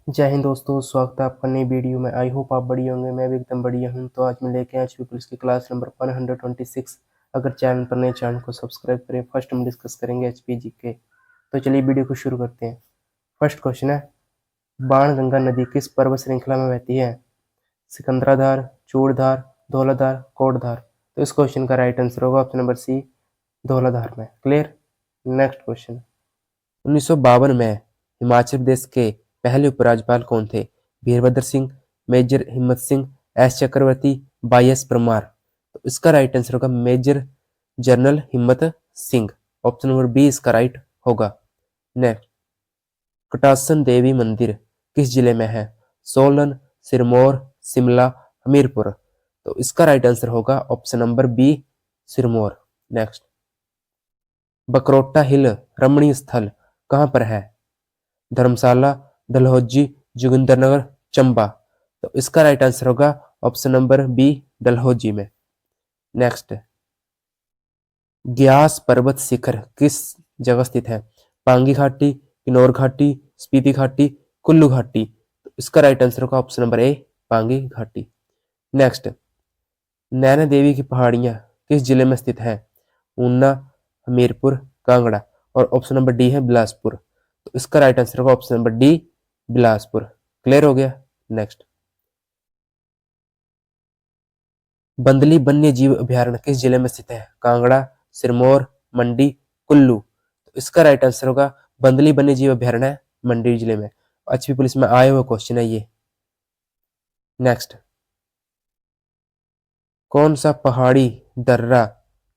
जय हिंद दोस्तों, स्वागत है आपका नई वीडियो में। आई होप आप बढ़िया होंगे। मैं भी एकदम बढ़िया हूँ। तो आज मैं लेके आया एचपी पुलिस की क्लास नंबर 126। अगर चैनल पर नए, चैनल को सब्सक्राइब करें। फर्स्ट हम डिस्कस करेंगे एचपी जीके। तो चलिए वीडियो को शुरू करते हैं। फर्स्ट क्वेश्चन है, बाणगंगा नदी किस पर्वत श्रृंखला में बहती है? सिकंदराधार, चूड़धार, धौलाधार, कोटधार। तो इस क्वेश्चन का राइट आंसर होगा ऑप्शन नंबर सी, धौलाधार में। क्लियर। नेक्स्ट क्वेश्चन, 1952 में हिमाचल प्रदेश के पहले उपराज्यपाल कौन थे? वीरभद्र सिंह, मेजर हिम्मत सिंह, एस चक्रवर्ती, वाई एस परमार। तो इसका राइट आंसर होगा मेजर जनरल हिम्मत सिंह। ऑप्शन नंबर बी इसका राइट होगा। नेक्स्ट, कटासन देवी मंदिर किस जिले में है? सोलन, सिरमौर, शिमला, हमीरपुर। तो इसका राइट आंसर होगा option number B, Sirmaur. Next, Bakrota hill रमणीय स्थल कहाँ पर है? धर्मशाला, डलहौजी, जोगिंदरनगर, चंबा। तो इसका राइट आंसर होगा ऑप्शन नंबर बी, डलहौजी में। नेक्स्ट, ग्यास पर्वत शिखर किस जगह स्थित है? पांगी घाटी, किन्नौर घाटी, स्पीति घाटी, कुल्लू घाटी। तो इसका राइट आंसर होगा ऑप्शन नंबर ए, पांगी घाटी। नेक्स्ट, नैना देवी की पहाड़ियां किस जिले में स्थित है? ऊना, हमीरपुर, कांगड़ा। और ऑप्शन नंबर डी है बिलासपुर। तो इसका राइट आंसर होगा option number D, Bilaspur. Clear हो गया। नेक्स्ट, बंदली वन्य जीव अभयारण्य किस जिले में स्थित है? कांगड़ा, सिरमौर, मंडी, कुल्लू। तो इसका राइट आंसर होगा बंदली वन्य जीव अभयारण्य, मंडी जिले में। एचपी पुलिस में आया हुआ क्वेश्चन है ये। नेक्स्ट, कौन सा पहाड़ी दर्रा,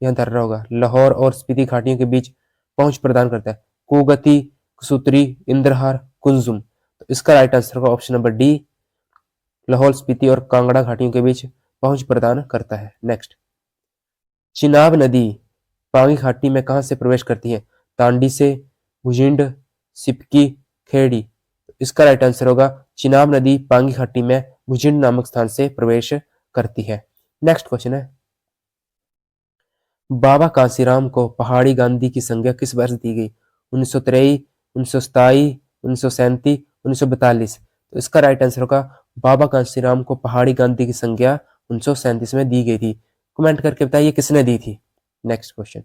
यह दर्रा होगा, लाहौर और स्पीति घाटियों के बीच पहुंच प्रदान करता है? कुगति, कसुतरी, इंद्रहार, कुंजुम। तो इसका राइट आंसर होगा option number D, Lahaul Spiti और कांगड़ा घाटियों के बीच पहुंच प्रदान करता है। नेक्स्ट, चिनाब नदी पांगी घाटी में कहां से प्रवेश करती है? तांडी से, भुजिंड, सिपकी, खेड़ी। तो इसका राइट आंसर होगा चिनाब नदी पांगी घाटी में भुजिंड नामक स्थान से प्रवेश करती है। नेक्स्ट क्वेश्चन है, बाबा कांसीराम को पहाड़ी गांधी की संज्ञा किस वर्ष दी गई? 1923, 1927, 1937, 1942। तो इसका राइट आंसर होगा बाबा कांसीराम को पहाड़ी गांधी की संज्ञा 1937 में दी गई थी। कमेंट करके बताइए किसने दी थी। नेक्स्ट क्वेश्चन,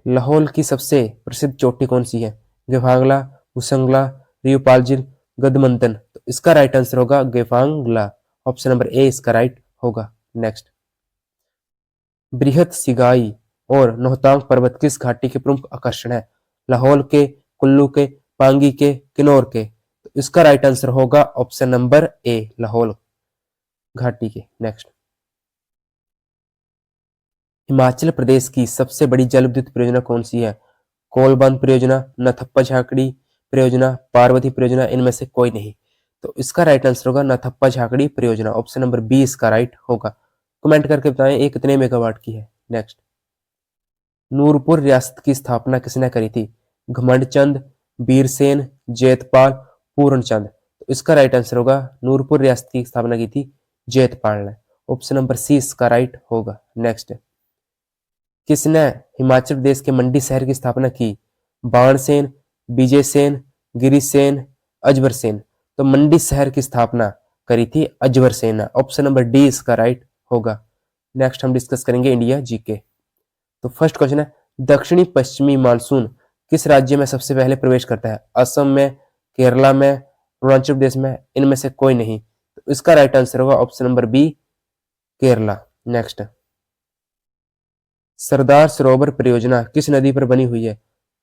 लाहौल की सबसे प्रसिद्ध चोटी कौन सी है? गेफांगला, उसंगला, रियोपालजिल, गदमंतन। तो इसका राइट आंसर होगा गेफांगला। ऑप्शन नंबर ए इसका राइट होगा। नेक्स्ट, बृहत सिगाई और नौतांग पर्वत किस घाटी के प्रमुख आकर्षण है? लाहौल के, कुल्लू के, पांगी के, किन्नौर के। तो इसका राइट आंसर होगा ऑप्शन नंबर ए, लाहौल घाटी के। नेक्स्ट, हिमाचल प्रदेश की सबसे बड़ी जल विद्युत परियोजना कौन सी है? कोलबांध परियोजना, नथप्पा झाकड़ी परियोजना, पार्वती परियोजना, इनमें से कोई नहीं। तो इसका राइट आंसर होगा नथप्पा झाकड़ी परियोजना। ऑप्शन नंबर बी इसका राइट होगा। कमेंट करके बताएं ये कितने मेगावाट की है। नेक्स्ट, नूरपुर रियासत की स्थापना किसने करी थी? घमंडचंद, बीरसेन, जेतपाल, पूर्णचंद। तो इसका राइट आंसर होगा नूरपुर रियासत की स्थापना की थी जेतपाल ने। ऑप्शन नंबर सी इसका राइट होगा। नेक्स्ट, किसने हिमाचल प्रदेश के मंडी शहर की स्थापना की? बाणसेन, विजय सेन, गिरिसेन, अजबर सेन। तो मंडी शहर की स्थापना करी थी अजबर सेन ने। ऑप्शन नंबर डी इसका राइट होगा। नेक्स्ट हम डिस्कस करेंगे इंडिया जीके। तो फर्स्ट क्वेश्चन है, दक्षिणी पश्चिमी मानसून किस राज्य में सबसे पहले प्रवेश करता है? असम में, केरला में, अरुणाचल प्रदेश में, इनमें से कोई नहीं। तो इसका राइट आंसर होगा option number B, Kerala. Next, Sardar Sarovar परियोजना किस नदी पर बनी हुई है?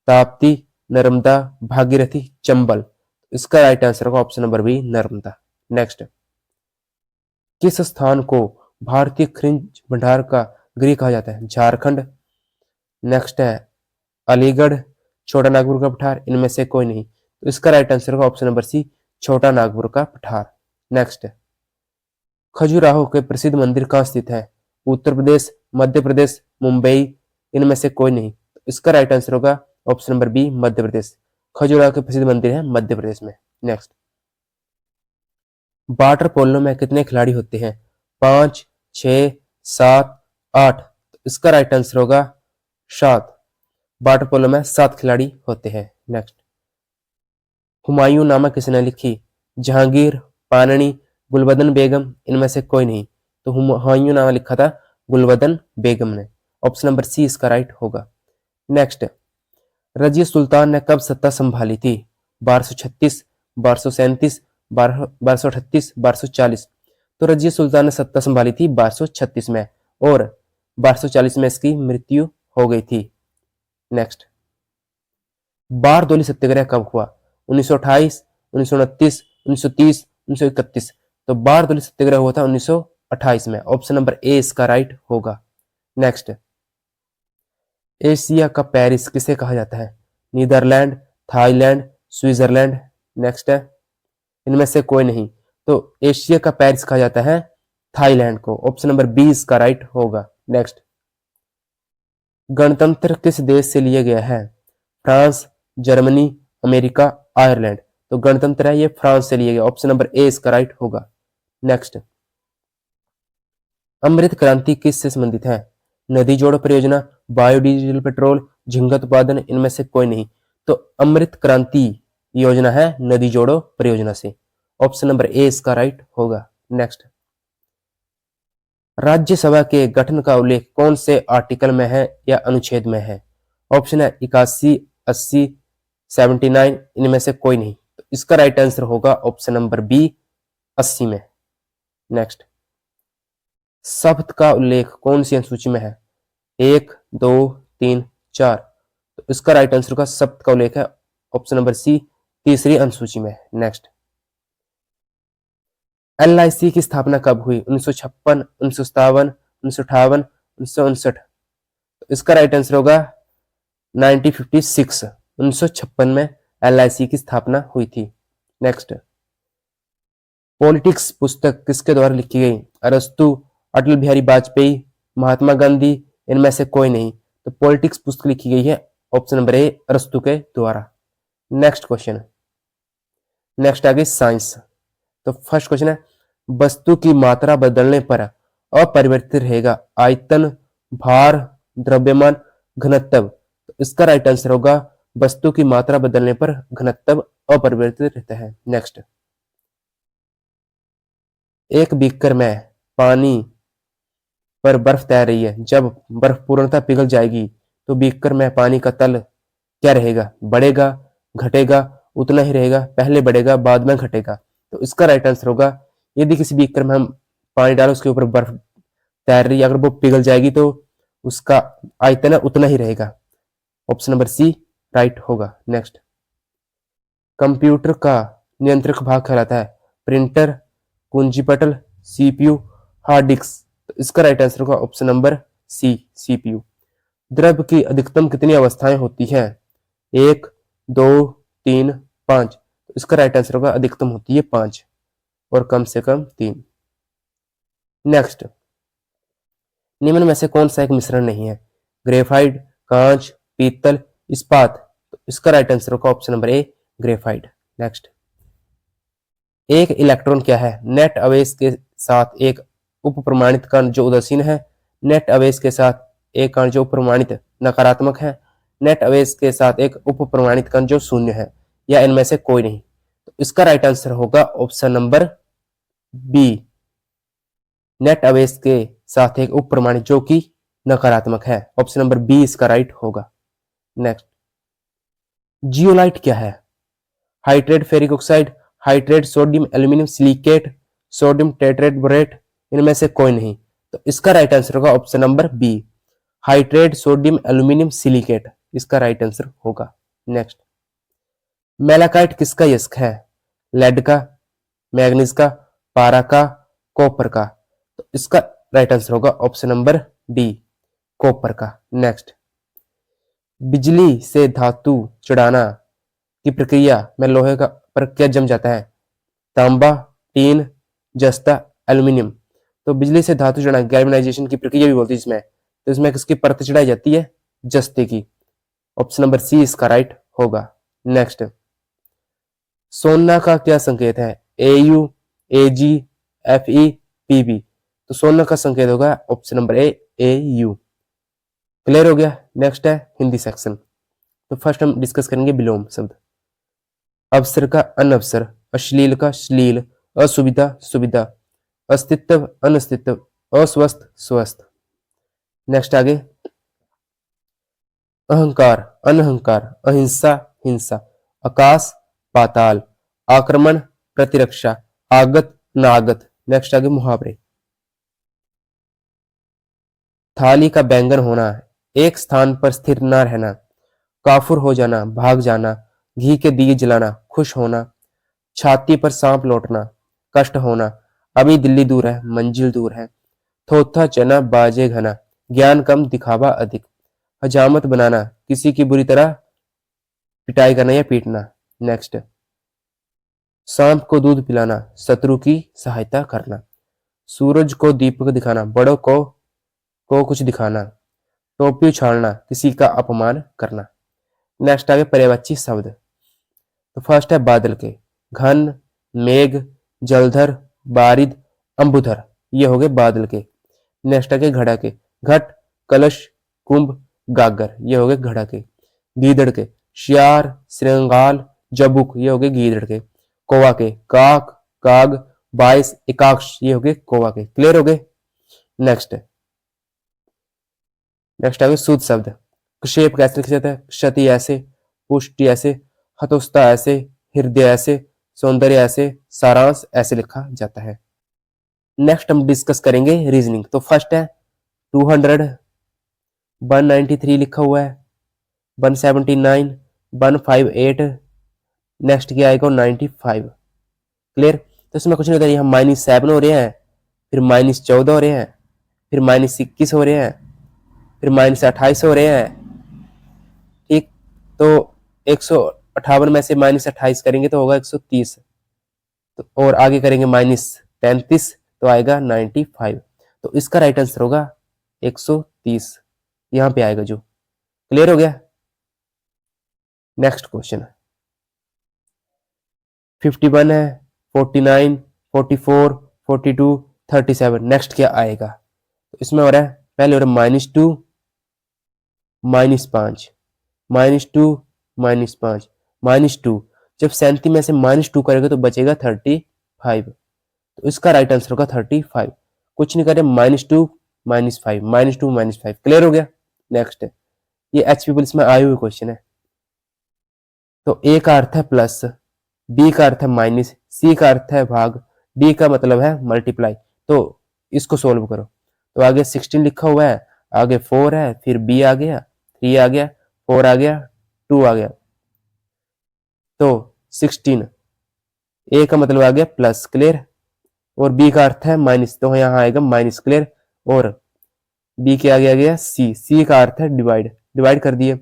ताप्ती, नर्मदा, भागीरथी, चंबल। इसका राइट आंसर होगा option number B, Narmada. Next, किस स्थान को भारतीय खनिज भंडार का गृह कहा जाता है? झारखंड। नेक्स्ट है अलीगढ़, छोटा नागपुर का पठार, इनमें से कोई नहीं। तो इसका राइट आंसर होगा ऑप्शन नंबर सी, छोटा नागपुर का पठार। नेक्स्ट, खजुराहो के प्रसिद्ध मंदिर कहाँ स्थित है? उत्तर प्रदेश, मध्य प्रदेश, मुंबई, इनमें से कोई नहीं। तो इसका राइट आंसर होगा option number B, Madhya Pradesh. Khajuraho के प्रसिद्ध मंदिर है मध्य प्रदेश में। नेक्स्ट, वाटर पोलो में कितने खिलाड़ी होते हैं? 5, 6, 7, 8। तो इसका राइट आंसर होगा 7। वाटर पोलो में 7 खिलाड़ी होते हैं। नेक्स्ट, हुमायूं नामा किसने लिखी? जहांगीर, पाननी, गुलबदन बेगम, इनमें से कोई नहीं। तो हुमायूं नामा लिखा था गुलबदन बेगम ने। ऑप्शन नंबर सी इसका राइट होगा। नेक्स्ट, रजिया सुल्तान ने कब सत्ता संभाली थी? 1236, 1237, 1238, 1240। तो रजिया सुल्तान ने सत्ता संभाली थी 1236 में और 1240 में इसकी मृत्यु हो गई थी। नेक्स्ट, बारदोली सत्याग्रह कब हुआ? 1928, 1929, 1930, 1931। तो बारदोली सत्याग्रह हुआ था 1928 में। ऑप्शन नंबर ए इसका राइट होगा। नेक्स्ट, एशिया का पेरिस किसे कहा जाता है? Netherlands, Thailand, Switzerland. नेक्स्ट है, इनमें से कोई नहीं। तो एशिया का पेरिस कहा जाता है थाईलैंड को। ऑप्शन नंबर बी इसका राइट होगा। नेक्स्ट, गणतंत्र किस देश से लिया गया है? France, Germany, America, Ireland. तो गणतंत्र है ये फ्रांस से लिया गया। ऑप्शन नंबर ए इसका राइट होगा। नेक्स्ट, अमृत क्रांति किससे संबंधित है? नदी जोड़ो परियोजना, बायोडीजल पेट्रोल, झींगा उत्पादन, इनमें से कोई नहीं। तो अमृत क्रांति योजना है नदी जोड़ो परियोजना से। ऑप्शन नंबर ए इसका राइट होगा। नेक्स्ट, राज्यसभा के गठन का उल्लेख कौन से आर्टिकल में है या अनुच्छेद में है? ऑप्शन है 81, 80, 79, इनमें से कोई नहीं। तो इसका राइट आंसर होगा ऑप्शन नंबर बी, 80 में। नेक्स्ट, शब्द का उल्लेख कौन सी अनुसूची में है? 1, 2, 3, 4। तो इसका राइट आंसर का शब्द का उल्लेख है ऑप्शन नंबर सी, तीसरी अनुसूची में। नेक्स्ट, LIC की स्थापना कब हुई? 1956, 1957, 1958, 1959। तो इसका राइट आंसर होगा 1956, 1956 में LIC की स्थापना हुई थी। नेक्स्ट, पॉलिटिक्स पुस्तक किसके द्वारा लिखी गई? अरस्तु, अटल बिहारी वाजपेयी, महात्मा गांधी, इनमें से कोई नहीं। तो पॉलिटिक्स पुस्तक लिखी गई है ऑप्शन नंबर ए, अरस्तु के द्वारा। नेक्स्ट क्वेश्चन, नेक्स्ट आ गई साइंस। तो फर्स्ट क्वेश्चन है, वस्तु की मात्रा बदलने पर अपरिवर्तित रहेगा आयतन, भार, द्रव्यमान, घनत्व। तो इसका राइट आंसर होगा वस्तु की मात्रा बदलने पर घनत्व अपरिवर्तित रहता है। नेक्स्ट, एक बीकर में पानी पर बर्फ तैर रही है, जब बर्फ पूर्णतः पिघल जाएगी तो बीकर में पानी का तल क्या रहेगा? बढ़ेगा, घटेगा, उतना ही रहेगा, पहले बढ़ेगा बाद में घटेगा। तो इसका राइट आंसर होगा, यदि किसी बीकर में हम पानी डालें उसके ऊपर बर्फ तैर रही है, अगर वो पिघल जाएगी तो उसका आयतन उतना ही रहेगा। ऑप्शन नंबर सी राइट होगा। नेक्स्ट, कंप्यूटर का नियंत्रक भाग कहलाता है प्रिंटर, कुंजी पटल, CPU, हार्ड डिस्क। तो इसका राइट आंसर होगा ऑप्शन नंबर सी, CPU। द्रव की अधिकतम कितनी अवस्थाएं होती हैं? 1, 2, 3, 5। तो इसका राइट आंसर होगा अधिकतम होती है 5 और कम से कम 3। नेक्स्ट, निम्न में से कौन सा एक मिश्रण नहीं है? ग्रेफाइट, कांच, पीतल, इस्पात। तो इसका राइट आंसर होगा option number A, graphite. Next, एक इलेक्ट्रॉन क्या है? नेट आवेश के साथ एक उपप्रमाणित कण जो उदासीन है, नेट आवेश के साथ एक कण जो उपप्रमाणित नकारात्मक है, नेट आवेश के साथ एक उपप्रमाणित कण जो शून्य है, या इनमें से कोई नहीं। तो इसका राइट आंसर होगा ऑप्शन नंबर बी, नेट आवेश के साथ एक उपप्रमाणित जो कि नकारात्मक है। ऑप्शन नंबर बी इसका राइट होगा। नेक्स्ट, जियोलाइट क्या है? Hydrate ferric oxide, hydrate sodium aluminium silicate, sodium tetra borate, इनमें से कोई नहीं। तो इसका राइट आंसर होगा option number B, hydrate sodium aluminium silicate, इसका राइट आंसर होगा। नेक्स्ट, मेलाकाइट किसका यस्क है? लेड का, मैग्नीज का, पारा का, कॉपर का। तो इसका राइट आंसर होगा ऑप्शन नंबर डी, कॉपर का। नेक्स्ट, बिजली से धातु चढ़ाना की प्रक्रिया में लोहे का पर क्या जम जाता है? तांबा, टीन, जस्ता, एल्यूमिनियम। तो बिजली से धातु चढ़ाना गैल्वेनाइजेशन की प्रक्रिया भी बोलती है इसमें। तो इसमें किसकी परत चढ़ाई जाती है? जस्ते की। ऑप्शन नंबर सी इसका राइट होगा। नेक्स्ट, सोना का क्या संकेत है? AU, AG, FE, PB। तो सोना का संकेत होगा option number A, AU। Clear हो गया। नेक्स्ट है हिंदी सेक्शन। तो फर्स्ट हम डिस्कस करेंगे विलोम शब्द। अवसर का अनवसर, अश्लील का श्लील, असुविधा सुविधा, अस्तित्व अनस्तित्व, अस्वस्थ स्वस्थ। नेक्स्ट आगे, अहंकार अनहंकार, अहिंसा हिंसा, आकाश पाताल, आक्रमण प्रतिरक्षा, आगत नागत। नेक्स्ट आगे मुहावरे, थाली का बैंगन होना, एक स्थान पर स्थिर न रहना, काफुर हो जाना, भाग जाना, घी के दिए जलाना, खुश होना, छाती पर सांप लौटना, कष्ट होना, अभी दिल्ली दूर है मंजिल दूर है, थोथा चना बाजे घना, ज्ञान कम दिखावा अधिक, हजामत बनाना, किसी की बुरी तरह पिटाई करना या पीटना। नेक्स्ट, सांप को दूध पिलाना, शत्रु की सहायता करना, सूरज को दीपक दिखाना, बड़ों को कुछ दिखाना, टोपी उछालना, किसी का अपमान करना। नेक्स्ट आगे पर्यायवाची शब्द। तो फर्स्ट है बादल के, घन, मेघ, जलधर, बारिद, अंबुधर, ये हो गए बादल के। नेक्स्ट आगे घड़ा के, घट, कलश, कुंभ, गागर, ये हो गए घड़ा के। गीदड़ के, शियार, श्रृंगाल, जबुक, ये हो गए गीदड़ के। कौवा के, काक, काग, बाइस, एकाक्ष, ये हो गए कौवा के। क्लियर हो गए। नेक्स्ट नेक्स्ट आगे शुद्ध शब्द। क्षेप कैसे लिखा जाता है? क्षति ऐसे, पुष्टि ऐसे, हतोत्साह ऐसे, हृदय ऐसे, सौंदर्य ऐसे, सारांश ऐसे लिखा जाता है। नेक्स्ट हम डिस्कस करेंगे रीजनिंग। तो फर्स्ट है 200, 193 लिखा हुआ है, 179, 158, नेक्स्ट क्या आएगा 95। क्लियर। तो इसमें कुछ नहीं होता, यहाँ -7 हो रहे हैं, फिर -14 हो रहे हैं, फिर -21 हो रहे हैं, फिर -28 हो रहे हैं। ठीक, तो 158 में से -28 करेंगे तो होगा 130, तो और आगे करेंगे -33 तो आएगा 95। तो इसका राइट आंसर होगा 130, यहां पे आएगा जो। क्लियर हो गया। नेक्स्ट क्वेश्चन 51 है, 49, 44, 42, 37। नेक्स्ट क्या आएगा? तो इसमें हो रहा है, पहले हो रहा है -2, -5, -2, -5, -2। जब 37 में से -2 करेगा तो बचेगा 35। तो इसका राइट आंसर होगा 35। कुछ नहीं करे, -2, -5, -2, -5। क्लियर हो गया। नेक्स्ट, ये एचपी पुलिस में आए हुए क्वेश्चन है। तो ए का अर्थ है प्लस, बी का अर्थ है माइनस, सी का अर्थ है भाग, डी का मतलब है मल्टीप्लाई। तो इसको सोल्व करो। तो आगे 16 लिखा हुआ है, आगे 4 है, फिर बी आ गया, 3 आ गया, 4 आ गया, 2 आ गया। तो 16, ए का मतलब आ गया प्लस, क्लियर, और बी का अर्थ है माइनस, तो यहाँ आएगा माइनस। क्लियर। और बी के आगे आ गया सी, सी का अर्थ है डिवाइड, डिवाइड कर दिए।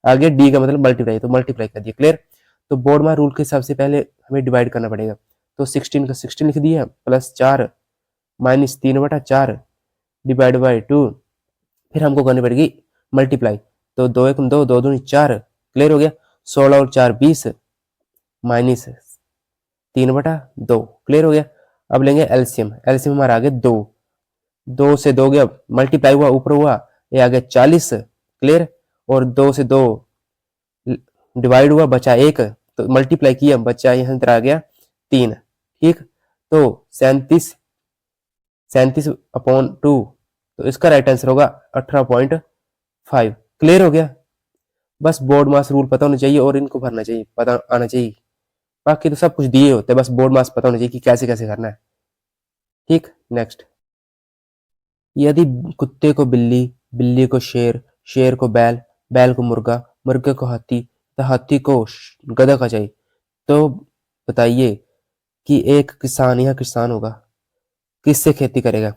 आगे डी का मतलब मल्टीप्लाई, तो मल्टीप्लाई कर दिया। क्लियर। तो बोर्ड में रूल के हिसाब से पहले हमें डिवाइड करना पड़ेगा। तो 16 का 16 लिख दिया, प्लस 4 -3/4 डिवाइड बाई 2, फिर हमको करनी पड़ेगी मल्टीप्लाई। तो 2 1 2, 2 2 4। क्लियर हो गया। 16 और 4 20, -3/2। क्लियर हो गया। अब लेंगे एलसीएम, एलसीएम हमारा आ गया 2, 2 से 2 गया, मल्टीप्लाई हुआ, ऊपर हुआ, ये आ गया 40। क्लियर। और 2 से 2 डिवाइड हुआ, बचा 1, तो मल्टीप्लाई किया, बचा यहाँ आ गया 3। ठीक। तो 37/2, तो इसका राइट आंसर होगा 18.5। क्लियर हो गया। बस बोर्ड मास रूल पता होना चाहिए और इनको भरना चाहिए, पता आना चाहिए। बाकी तो सब कुछ दिए होते हैं, बस बोर्ड मास पता होना चाहिए कि कैसे कैसे करना है। ठीक। नेक्स्ट, यदि कुत्ते को बिल्ली, बिल्ली को शेर, शेर को बैल, बैल को मुर्गा, मुर्गे को हाथी, तो हाथी को गधा का चाहिए, तो बताइए कि एक किसान या किसान होगा किससे खेती करेगा?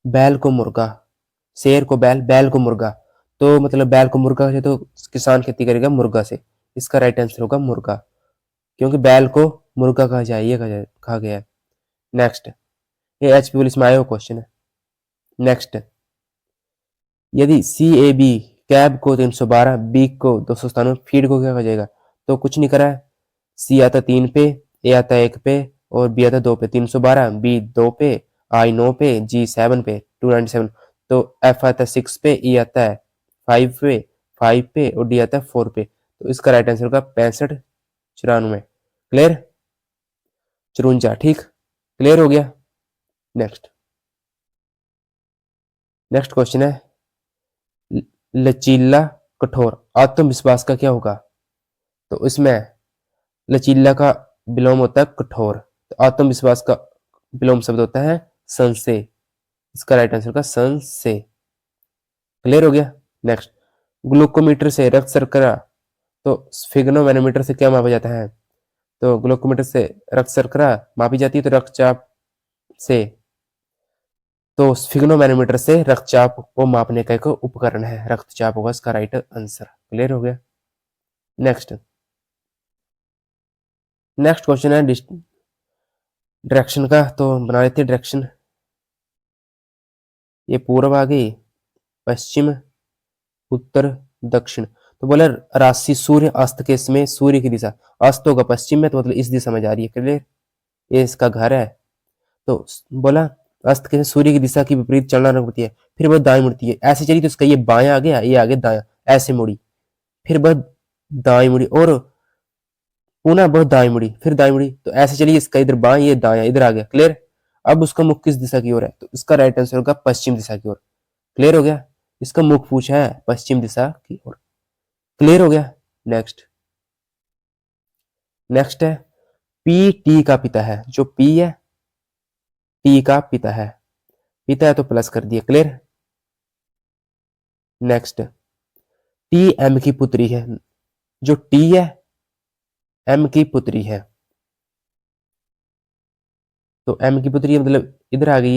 बैल को मुर्गा, शेर को बैल, बैल को मुर्गा, तो मतलब बैल को मुर्गा से तो किसान खेती करेगा मुर्गा से। इसका राइट आंसर होगा मुर्गा, क्योंकि बैल को मुर्गा कहा जाए, ये कहा गया है। नेक्स्ट, ये एचपी पुलिस में आया हुआ क्वेश्चन है। नेक्स्ट, यदि सी ए बी कैब को 312, बी को 297, फीड को क्या कहा जाएगा? तो कुछ नहीं करा है। सी आता 3 पे, ए आता 1 पे, और बी आता 2 पे। 312, बी 2 पे, आई 9 पे, जी 7 पे, 297। तो एफ आता 6 पे, ई आता है 5 पे, 5 पे, और डी आता है 4 पे। तो इसका राइट आंसर होगा 65 94, क्लियर, 54, ठीक, क्लियर हो गया। नेक्स्ट क्वेश्चन है लचीला कठोर आत्मविश्वास का क्या होगा? तो इसमें लचीला का विलोम होता है कठोर, तो आत्मविश्वास का विलोम शब्द होता है संशय, इसका राइट आंसर का संशय, क्लियर हो गया। नेक्स्ट ग्लूकोमीटर से रक्त शर्करा तो स्फिग्नोमैनोमीटर से क्या मापा जाता है? तो ग्लूकोमीटर से रक्त शर्करा मापी जाती है, तो रक्तचाप से, तो स्फिग्नोमैनोमीटर से रक्तचाप को मापने का एक उपकरण है, रक्तचाप होगा इसका राइट आंसर, क्लियर हो गया। नेक्स्ट क्वेश्चन है डायरेक्शन का, तो बना लेते हैं डायरेक्शन। ये पूर्व आ गई, पश्चिम, उत्तर, दक्षिण। तो बोला राशि सूर्य अस्त के समय सूर्य की दिशा, अस्त होगा पश्चिम में, तो मतलब इस दिशा में जा रही है, क्लियर, ये इसका घर है। तो बोला अस्त के सूर्य की दिशा की विपरीत चलना होती है, फिर वह दाएं मुड़ती है, ऐसे चली तो इसका ये बायां आ गया, ये आगे दायां, ऐसे मुड़ी, फिर वह दाएं मुड़ी और पुनः वह दाएं मुड़ी, फिर दाएं मुड़ी, तो ऐसे चलिए इसका इधर बाएं, ये दायां, इधर आ गया, क्लियर। अब उसका मुख किस दिशा की ओर है? तो इसका राइट आंसर होगा पश्चिम दिशा की ओर, क्लियर हो गया। इसका मुख पूछा है पश्चिम दिशा की ओर, क्लियर हो गया। नेक्स्ट है पी टी का पिता है, जो पी है टी का पिता है तो प्लस कर दिया, क्लियर। नेक्स्ट टी एम की पुत्री है, जो टी है एम की पुत्री है, तो एम की पुत्री है मतलब इधर आ गई,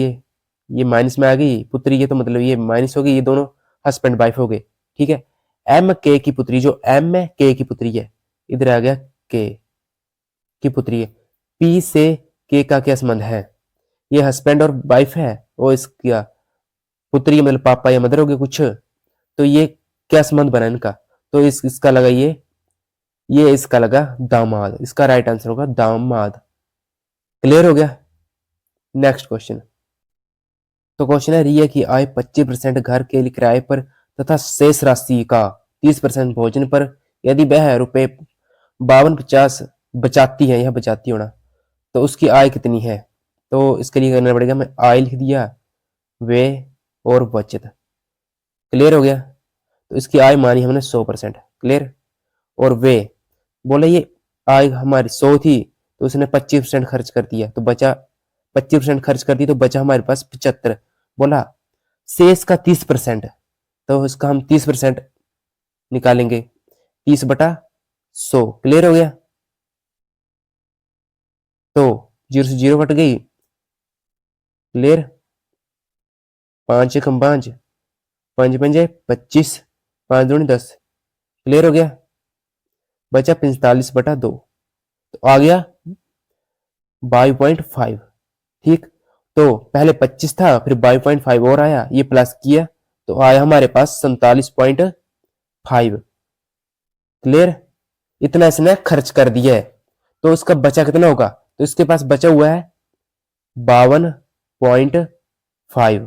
ये माइनस में आ गई, पुत्री है तो मतलब ये माइनस हो गई, ये दोनों हस्बैंड वाइफ हो गए, ठीक है। एम के की पुत्री, जो एम है के की पुत्री है, इधर आ गया के की पुत्री है। पी से के का क्या संबंध है? ये हस्बैंड और वाइफ है, और इसका पुत्री मतलब पापा या मदर हो गए कुछ, तो ये क्या संबंध बना इनका? तो इसका लगा ये इसका लगा दामाद, इसका राइट आंसर होगा दामाद, क्लियर हो गया। नेक्स्ट क्वेश्चन, तो क्वेश्चन है रिया की आय 25% घर के किराए पर तथा शेष राशि का 30% भोजन पर, यदि वह रुपए 5250 बचाती है, यह बचाती होना, तो उसकी आय कितनी है? तो इसके लिए करना पड़ेगा, मैं आय लिख दिया, वे और बचत, क्लियर हो गया। तो इसकी आय मानी हमने 100%, क्लियर, और वे बोले ये आय हमारी 100 थी, तो उसने 25% खर्च कर दिया, तो बचा 25% खर्च कर दी, तो बचा हमारे पास 75। बोला शेष का 30%, तो इसका हम 30% निकालेंगे, 30/100, क्लियर हो गया। तो 0 से 0 कट गई, क्लियर, 5 एकम 5, 5 पंजे 25, 5 दूनी 10, क्लियर हो गया। बचा 45/2, तो आ गया 22.5, ठीक। तो पहले 25 था, फिर 22.5 और आया, ये प्लस किया, तो आया हमारे पास 47.5, क्लियर। इतना इसने खर्च कर दिया है, तो उसका बचा कितना होगा? तो इसके पास बचा हुआ है 52.5,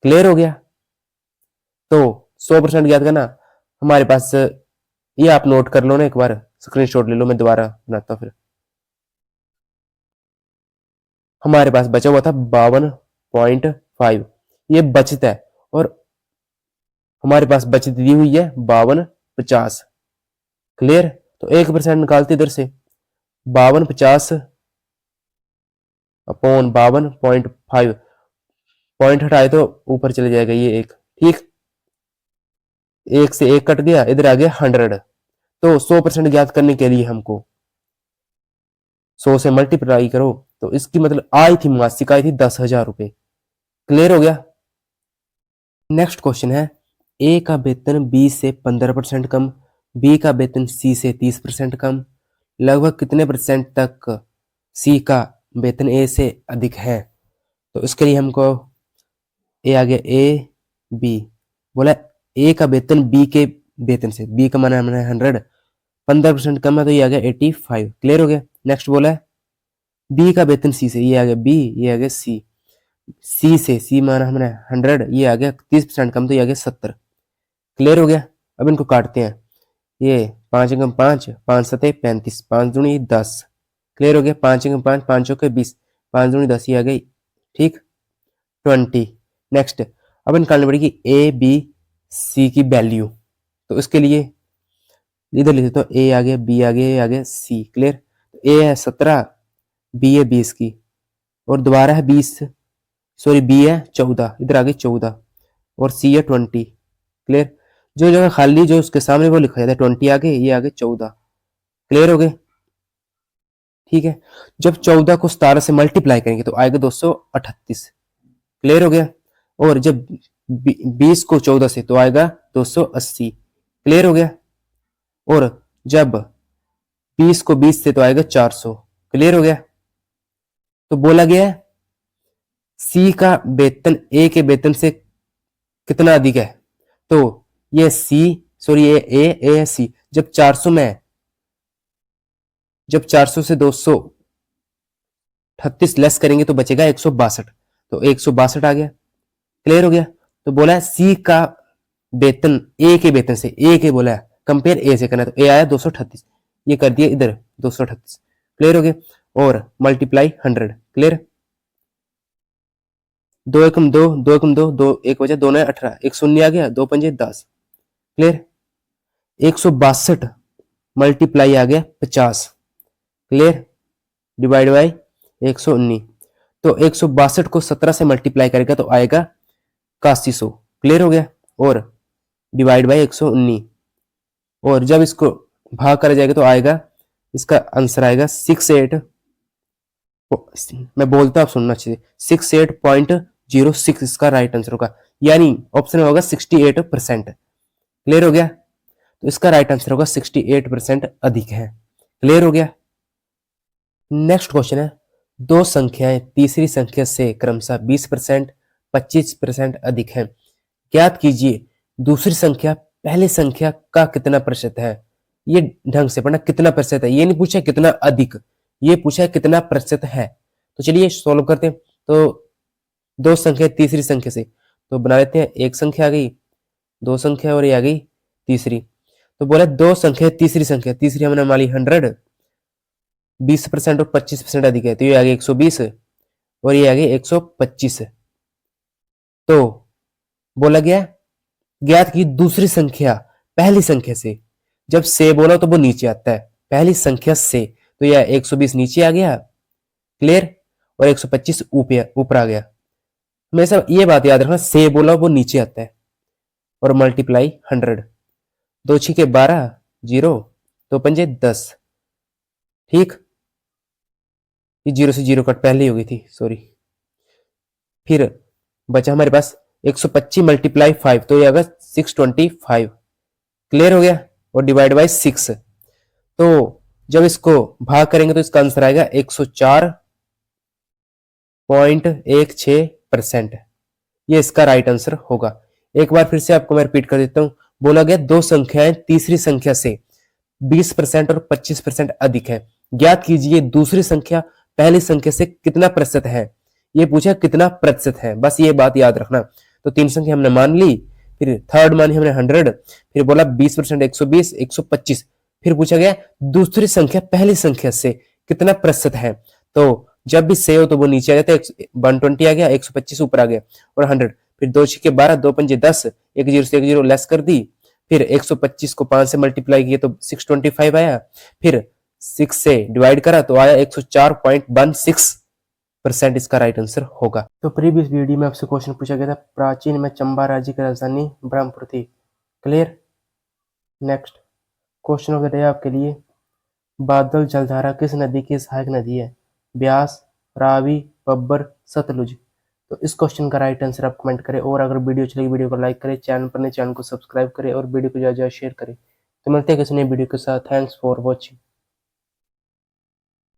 क्लियर हो गया। तो 100% याद करना हमारे पास, ये आप नोट कर लो ना, एक बार स्क्रीनशॉट ले लो, मैं दोबारा बनाता हूं। फिर हमारे पास बचा हुआ था 52.5, ये बचत है, और हमारे पास बचत दी हुई है 5250, क्लियर। तो 1% निकालते इधर से, 5250 अपॉन 52.5, पॉइंट हटाए तो ऊपर चले जाएगा ये एक, ठीक, एक से एक कट गया, इधर आ गया 100। तो 100% ज्ञात करने के लिए हमको 100 से मल्टीप्लाई करो, तो इसकी मतलब आई थी मासिक आई थी 10,000 रुपए, क्लियर हो गया। नेक्स्ट क्वेश्चन है ए का वेतन बी से 15% कम, बी का वेतन सी से 30% कम, लगभग कितने परसेंट तक सी का वेतन ए से अधिक है? तो इसके लिए हमको ए आ गया, ए बी, बोला ए का वेतन बी के वेतन से, बी का माना हमने 100, 15% कम है, तो ये आ गया 85, क्लियर हो गया। नेक्स्ट बोला है बी का वेतन सी से, ये आ गया बी, ये आ गया सी, सी से, सी माना हमने 100, ये आ गया 30% कम, तो ये आ गया 70, क्लियर हो गया। अब इनको काटते हैं, ये 5 एकम 5, 5 सते 35, 5 दूनी 10। क्लियर हो गया। 5 एकम 5, 5 चौके 20, 5 दूनी 10 ही आ गई। ठीक, 20। नेक्स्ट अब निकालनी पड़ेगी ए बी सी की वैल्यू। तो इसके लिए इधर लिख देता हूँ, ए आ गया, बी आ गया, ए आ गया, सी। क्लियर। ए है 17, बी है 20 की, और दोबारा है 20, सॉरी बी है 14, इधर आ गई 14, और सी है 20। क्लियर। जो जगह खाली जो उसके सामने वो लिखा जाता है 20 आगे, ये आगे 14। क्लियर हो गए। ठीक है। जब 14 को 17 से मल्टीप्लाई करेंगे तो आएगा 238। क्लियर हो गया। और जब 20 को 14 से तो आएगा 280। क्लियर हो गया। और जब 20 को 20 से तो आएगा 400। क्लियर हो गया। तो बोला गया है सी का वेतन ए के वेतन से कितना अधिक है। तो ये सी, सॉरी ये ए है सी। जब 400 में, जब 400 से 238 लेस करेंगे तो बचेगा 162। तो 162 आ गया। क्लियर हो गया। तो बोला है सी का वेतन ए के वेतन से, ए के बोला है कंपेयर ए से करना, तो ए आया 238, ये कर दिया इधर 238। क्लियर हो गया। और मल्टीप्लाई 100। क्लियर। 2 एकम 2, 2 एकम 2, 2 एक बचा, 2 9 18, 1 शून्य आ गया, 2 पंजे 10। क्लियर। 162 मल्टीप्लाई आ गया 50। क्लियर। Divide by 119। तो 162 को 17 से मल्टीप्लाई करेगा तो आएगा 8100। क्लियर हो गया। और डिवाइड बाई 119, और जब इसको भाग करा जाएगा तो आएगा, इसका आंसर आएगा 68, मैं बोलता आप सुनना चाहिए, 68.06 इसका राइट आंसर होगा। यानी ऑप्शन में होगा 68%। क्लियर हो गया। तो इसका राइट आंसर होगा 68% अधिक है। क्लियर हो गया। नेक्स्ट क्वेश्चन है, दो संख्याएं तीसरी संख्या से क्रमशः 20%, 25% अधिक है। ज्ञात कीजिए दूसरी संख्या पहली संख्या का कितना प्रतिशत है। ये ढंग से पढ़ना, कितना प्रतिशत है, ये नहीं पूछा कितना अधिक, ये पूछा कितना प्रतिशत है। तो चलिए सॉल्व करते हैं। तो दो संख्या तीसरी संख्या से, तो बना लेते हैं, एक संख्या आ गई, दो संख्या और ये आ गई तीसरी। तो बोला दो संख्या तीसरी संख्या, तीसरी हमने मान ली 100, 20% और 25% अधिक है, तो ये आ गया 120 और ये आ गया 125। तो बोला गया ज्ञात की दूसरी संख्या पहली संख्या से, जब से बोला तो वो नीचे आता है, पहली संख्या से, तो यह 120 नीचे आ गया। क्लियर। और 125 ऊपर आ गया। हमेशा ये बात याद रखना, से बोला वो नीचे आता है। और मल्टीप्लाई 100, 2 छिके 12, 0, 2 पंजे 10। ठीक, ये 0 से 0 कट पहले ही हो गई थी, सॉरी। फिर बचा हमारे पास 125 मल्टीप्लाई 5, तो ये आएगा 625। क्लियर हो गया। और डिवाइड बाई 6, तो जब इसको भाग करेंगे तो इसका आंसर आएगा 104.16%। ये इसका राइट आंसर होगा। एक बार फिर से आपको मैं रिपीट कर देता हूं। बोला गया दो संख्याएं तीसरी संख्या से 20% और 25% अधिक है। ज्ञात कीजिए दूसरी संख्या पहली संख्या से कितना प्रतिशत है। ये पूछा कितना प्रतिशत है, बस ये बात याद रखना। तो तीन संख्या हमने मान ली, फिर थर्ड मानी हमने 100, फिर बोला 20% 120, 125, फिर पूछा गया दूसरी संख्या पहली संख्या से कितना प्रतिशत है। तो जब भी से हो तो वो नीचे आ जाता है, 120 आ गया, 125 ऊपर आ गया, और 100, फिर 2 छिके 12, 2 पंजे 10, 1 0 से 1 0 लेस कर दी, फिर 125 को 5 से मल्टीप्लाई किया तो 625 आया, फिर 6 से डिवाइड करा तो आया 104.16% इसका राइट आंसर होगा। तो प्रीवियस वीडियो में आपसे क्वेश्चन पूछा गया था, प्राचीन में चंबा राज्य की राजधानी ब्रह्मपुर थी। क्लियर। नेक्स्ट क्वेश्चन हो गया आपके लिए, बादल जलधारा किस नदी की सहायक नदी है। ब्यास, रावी, बब्बर, सतलुज। तो इस क्वेश्चन का राइट आंसर आप कमेंट करें, और अगर वीडियो चलेगी वीडियो को लाइक करें, चैनल पर नए चैनल को सब्सक्राइब करें और वीडियो को ज़्यादा शेयर करें। तो मिलते हैं किसी नई वीडियो के साथ। Thanks for watching.